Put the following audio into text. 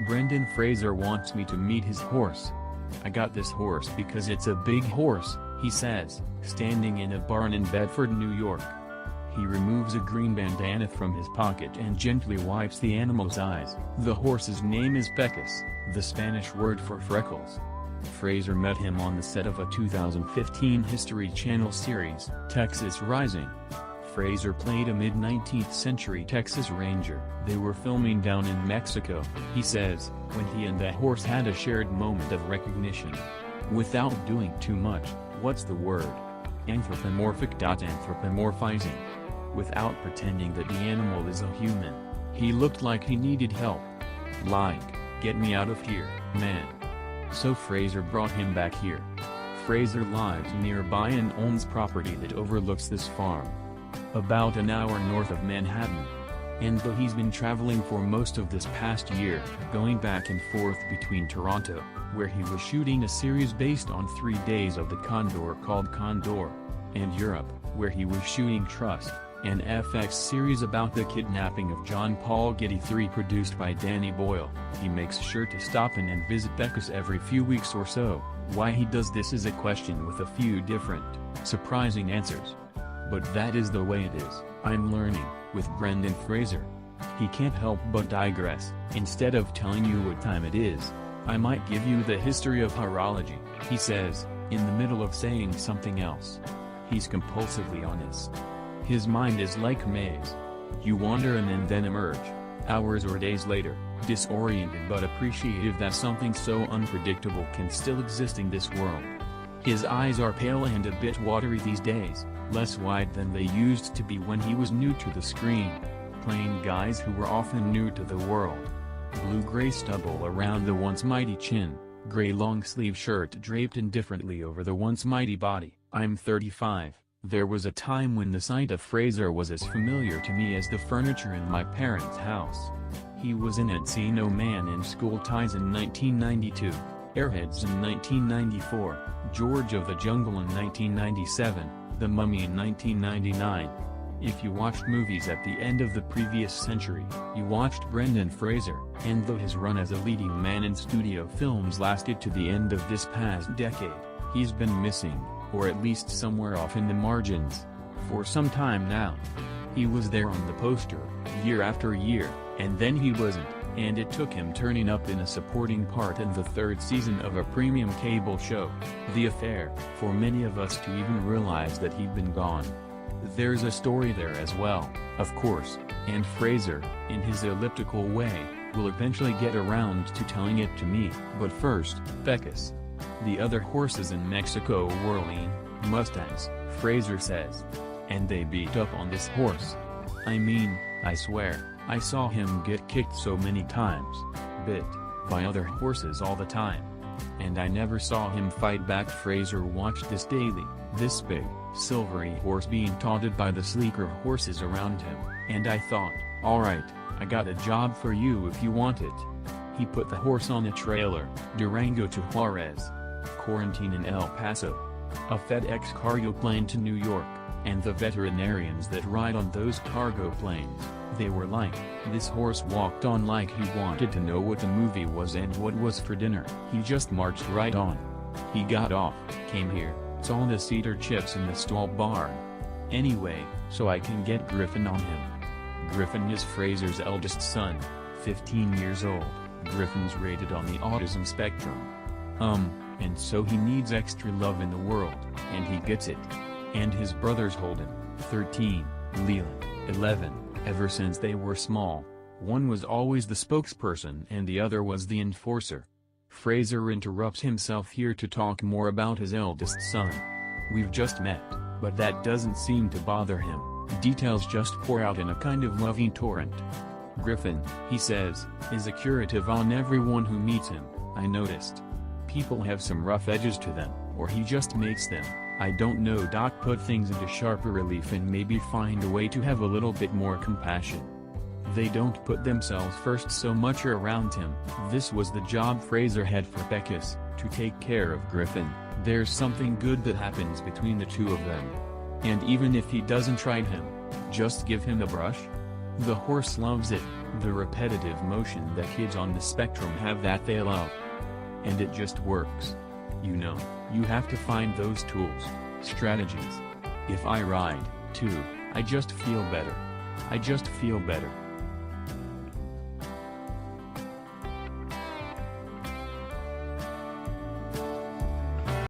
Brendan Fraser wants me to meet his horse. I got this horse because it's a big horse, he says, standing in a barn in Bedford, New York. He removes a green bandana from his pocket and gently wipes the animal's eyes. The horse's name is Pecos, the Spanish word for freckles. Fraser met him on the set of a 2015 History Channel series, Texas Rising. Fraser played a mid-19th century Texas Ranger. They were filming down in Mexico, he says, when he and the horse had a shared moment of recognition. Without doing too much, what's the word? Anthropomorphizing. Without pretending that the animal is a human. He looked like he needed help. Like, get me out of here, man. So Fraser brought him back here. Fraser lives nearby and owns property that overlooks this farm. About an hour north of Manhattan. And though he's been traveling for most of this past year, going back and forth between Toronto, where he was shooting a series based on 3 days of the Condor called Condor, and Europe, where he was shooting Trust, an FX series about the kidnapping of John Paul Getty III produced by Danny Boyle, he makes sure to stop in and visit Pecos every few weeks or so. Why he does this is a question with a few different, surprising answers. But that is the way it is, I'm learning, with Brendan Fraser. He can't help but digress. Instead of telling you what time it is, I might give you the history of horology, he says, in the middle of saying something else. He's compulsively honest. His mind is like a maze. You wander in and then emerge, hours or days later, disoriented but appreciative that something so unpredictable can still exist in this world. His eyes are pale and a bit watery these days, less wide than they used to be when he was new to the screen, playing guys who were often new to the world. Blue-gray stubble around the once mighty chin, gray long-sleeve shirt draped indifferently over the once mighty body. I'm 35. There was a time when the sight of Fraser was as familiar to me as the furniture in my parents' house. He was in Encino Man in School Ties in 1992, Airheads in 1994, George of the Jungle in 1997, The Mummy in 1999. If you watched movies at the end of the previous century, you watched Brendan Fraser, and though his run as a leading man in studio films lasted to the end of this past decade, he's been missing, or at least somewhere off in the margins, for some time now. He was there on the poster, year after year, and then he wasn't, and it took him turning up in a supporting part in the 3rd season of a premium cable show, The Affair, for many of us to even realize that he'd been gone. There's a story there as well, of course, and Fraser, in his elliptical way, will eventually get around to telling it to me. But first, Pecos. The other horses in Mexico were lean Mustangs, Fraser says. And they beat up on this horse. I mean, I swear, I saw him get kicked so many times, bit, by other horses all the time. And I never saw him fight back. Fraser watched this daily, this big, silvery horse being taunted by the sleeker horses around him, and I thought, alright, I got a job for you if you want it. He put the horse on a trailer, Durango to Juarez, quarantine in El Paso, a FedEx cargo plane to New York, and the veterinarians that ride on those cargo planes, they were like, this horse walked on like he wanted to know what the movie was and what was for dinner. He just marched right on. He got off, came here, saw the cedar chips in the stall barn. Anyway, so I can get Griffin on him. Griffin is Fraser's eldest son, 15 years old. Griffin's rated on the autism spectrum. And so he needs extra love in the world, and he gets it. And his brothers hold him, 13, Leland, 11, ever since they were small. One was always the spokesperson and the other was the enforcer. Fraser interrupts himself here to talk more about his eldest son. We've just met, but that doesn't seem to bother him. Details just pour out in a kind of loving torrent. Griffin, he says, is a curative on everyone who meets him. I noticed. People have some rough edges to them, or he just makes them. I don't know. Put things into sharper relief and maybe find a way to have a little bit more compassion. They don't put themselves first so much around him. This was the job Fraser had for Pecos, to take care of Griffin. There's something good that happens between the two of them. And even if he doesn't ride him, just give him a brush? The horse loves it, the repetitive motion that kids on the spectrum have that they love. And it just works. You know, you have to find those tools, strategies. If I ride, too, I just feel better. I just feel better.